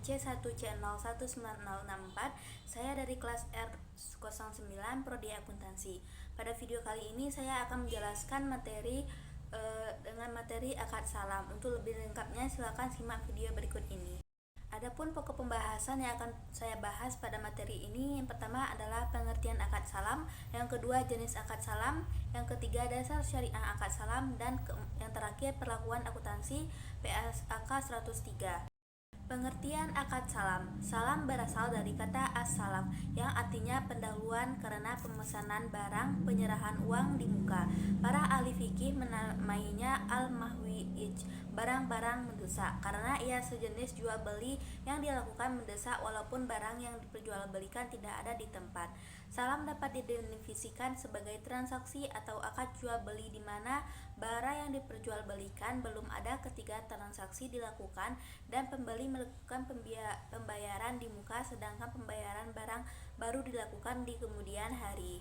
C1C01901964. Saya dari kelas R09 Prodi Akuntansi. Pada video kali ini saya akan menjelaskan dengan materi akad salam. Untuk lebih lengkapnya silakan simak video berikut ini. Adapun pokok pembahasan yang akan saya bahas pada materi ini, yang pertama adalah pengertian akad salam, yang kedua jenis akad salam, yang ketiga dasar syariah akad salam, dan yang terakhir perlakuan akuntansi PSAK 103. Pengertian akad salam. Salam berasal dari kata as-salam yang artinya pendahuluan karena pemesanan barang, penyerahan uang di muka. Para ahli fikih menamainya al-mahwij, barang-barang mendesak, karena ia sejenis jual beli yang dilakukan mendesak walaupun barang yang diperjualbelikan tidak ada di tempat. Salam dapat didefinisikan sebagai transaksi atau akad jual beli di mana barang yang diperjualbelikan belum ada ketika transaksi dilakukan dan pembeli melakukan pembayaran di muka, sedangkan pembayaran barang baru dilakukan di kemudian hari.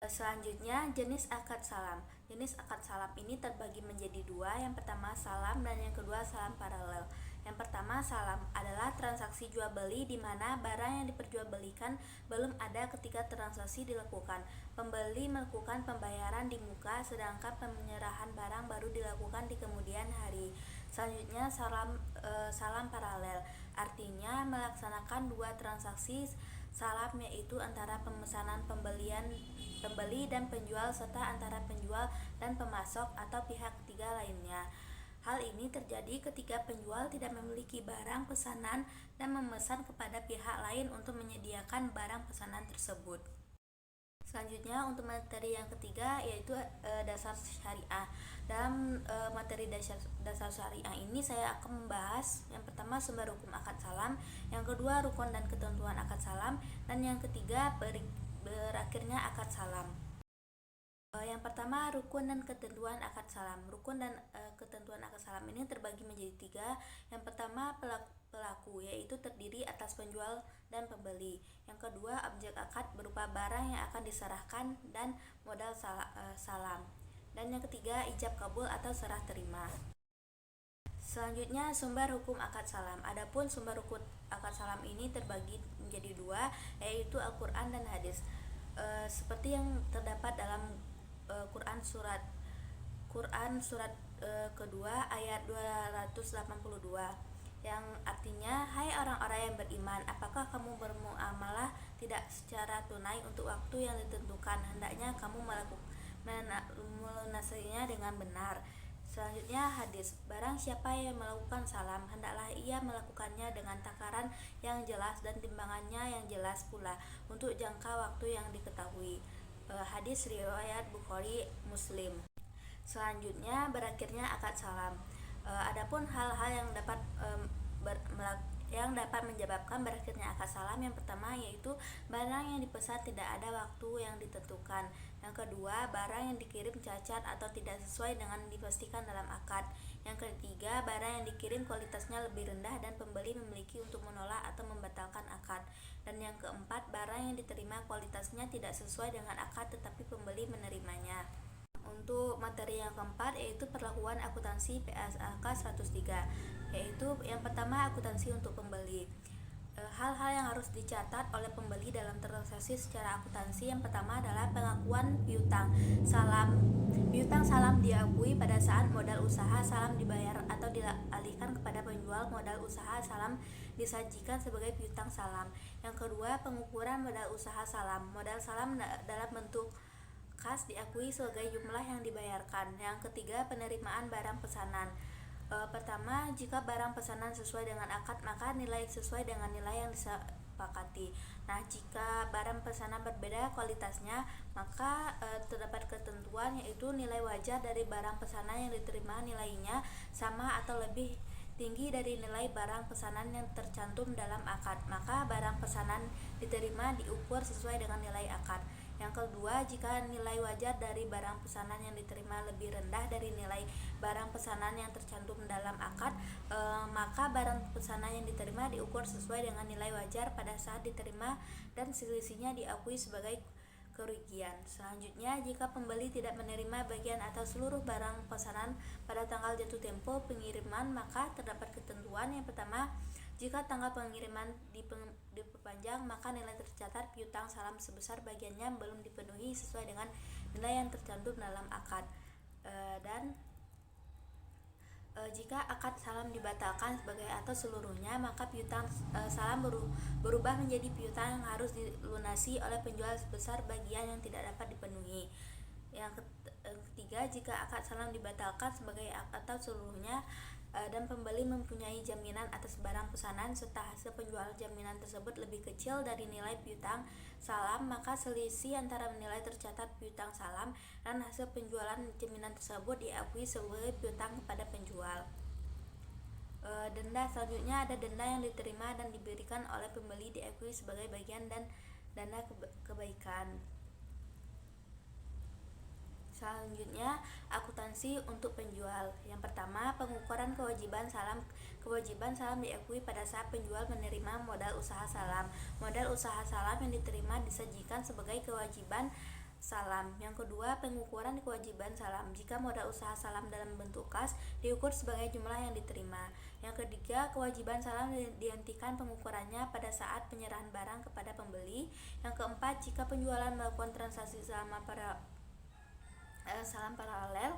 Selanjutnya, jenis akad salam. Jenis akad salam ini terbagi menjadi dua, yang pertama salam dan yang kedua salam paralel. Yang pertama, salam adalah transaksi jual beli di mana barang yang diperjualbelikan belum ada ketika transaksi dilakukan. Pembeli melakukan pembayaran di muka, sedangkan penyerahan barang baru dilakukan di kemudian hari. Selanjutnya, salam paralel artinya melaksanakan dua transaksi salam, yaitu antara pemesanan pembeli dan penjual, serta antara penjual dan pemasok atau pihak ketiga lainnya. Hal ini terjadi ketika penjual tidak memiliki barang pesanan dan memesan kepada pihak lain untuk menyediakan barang pesanan tersebut. Selanjutnya, untuk materi yang ketiga yaitu dasar syariah. Dalam materi dasar syariah ini saya akan membahas yang pertama sumber hukum akad salam, yang kedua rukun dan ketentuan akad salam, dan yang ketiga berakhirnya akad salam. Yang pertama, rukun dan ketentuan akad salam. Rukun dan ketentuan akad salam ini terbagi menjadi tiga. Yang pertama, pelaku, yaitu terdiri atas penjual dan pembeli. Yang kedua, objek akad berupa barang yang akan diserahkan dan modal salam. Dan yang ketiga, ijab kabul atau serah terima. Selanjutnya, sumber hukum akad salam. Adapun sumber hukum akad salam ini terbagi menjadi dua, yaitu Al-Quran dan hadis. Seperti yang terdapat dalam Quran surat kedua ayat 282 yang artinya, hai orang-orang yang beriman, apakah kamu bermuamalah tidak secara tunai untuk waktu yang ditentukan, hendaknya kamu melunasinya dengan benar. Selanjutnya, hadis, barang siapa yang melakukan salam, hendaklah ia melakukannya dengan takaran yang jelas dan timbangannya yang jelas pula untuk jangka waktu yang diketahui. Hadis riwayat Bukhari, Muslim. Selanjutnya, berakhirnya akad salam. Adapun hal-hal yang dapat menyebabkan berakhirnya akad salam, yang pertama yaitu barang yang dipesan tidak ada waktu yang ditentukan. Yang kedua, barang yang dikirim cacat atau tidak sesuai dengan dipastikan dalam akad. Yang ketiga, barang yang dikirim kualitasnya lebih rendah dan pembeli memiliki untuk menolak atau membatalkan akad. Dan yang keempat, barang yang diterima kualitasnya tidak sesuai dengan akad tetapi pembeli menerimanya. Untuk materi yang keempat yaitu perlakuan akuntansi PSAK 103, yaitu yang pertama akuntansi untuk pembeli. Hal-hal yang harus dicatat oleh pembeli dalam transaksi secara akuntansi, yang pertama adalah pengakuan piutang salam. Piutang salam diakui pada saat modal usaha salam dibayar atau dialihkan kepada penjual. Modal usaha salam disajikan sebagai piutang salam. Yang kedua, pengukuran modal usaha salam. Modal salam dalam bentuk kas diakui sebagai jumlah yang dibayarkan. Yang ketiga, penerimaan barang pesanan. Pertama, jika barang pesanan sesuai dengan akad, maka nilai sesuai dengan nilai yang disepakati. Nah, jika barang pesanan berbeda kualitasnya, maka terdapat ketentuan, yaitu nilai wajar dari barang pesanan yang diterima nilainya sama atau lebih tinggi dari nilai barang pesanan yang tercantum dalam akad, maka barang pesanan diterima diukur sesuai dengan nilai akad. Yang kedua, jika nilai wajar dari barang pesanan yang diterima lebih rendah dari nilai barang pesanan yang tercantum dalam akad, maka barang pesanan yang diterima diukur sesuai dengan nilai wajar pada saat diterima dan selisihnya diakui sebagai kerugian. Selanjutnya, jika pembeli tidak menerima bagian atau seluruh barang pesanan pada tanggal jatuh tempo pengiriman, maka terdapat ketentuan. Yang pertama, Jika tanggal pengiriman diperpanjang, maka nilai tercatat piutang salam sebesar bagiannya belum dipenuhi sesuai dengan nilai yang tercantum dalam akad. Jika akad salam dibatalkan sebagai atau seluruhnya, maka piutang salam berubah menjadi piutang yang harus dilunasi oleh penjual sebesar bagian yang tidak dapat dipenuhi. Yang ketiga, jika akad salam dibatalkan sebagai atau seluruhnya dan pembeli mempunyai jaminan atas barang pesanan serta hasil penjualan jaminan tersebut lebih kecil dari nilai piutang salam, maka selisih antara nilai tercatat piutang salam dan hasil penjualan jaminan tersebut diakui sebagai piutang kepada penjual. Denda selanjutnya ada denda yang diterima dan diberikan oleh pembeli diakui sebagai bagian dan dana kebaikan. Selanjutnya, akuntansi untuk penjual. Yang pertama, pengukuran kewajiban salam. Kewajiban salam diakui pada saat penjual menerima modal usaha salam. Modal usaha salam yang diterima disajikan sebagai kewajiban salam. Yang kedua, pengukuran kewajiban salam. Jika modal usaha salam dalam bentuk kas, diukur sebagai jumlah yang diterima. Yang ketiga, kewajiban salam dihentikan pengukurannya pada saat penyerahan barang kepada pembeli. Yang keempat, jika penjualan melakukan transaksi salam paralel,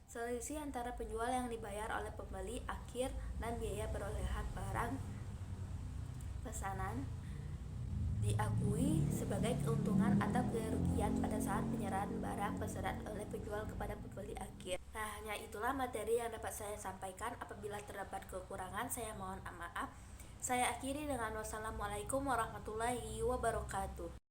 selisih antara penjual yang dibayar oleh pembeli akhir dan biaya perolehan barang pesanan diakui sebagai keuntungan atau kerugian pada saat penyerahan barang pesanan oleh penjual kepada pembeli akhir. Nah, hanya itulah materi yang dapat saya sampaikan. Apabila terdapat kekurangan, saya mohon maaf. Saya akhiri dengan wassalamualaikum warahmatullahi wabarakatuh.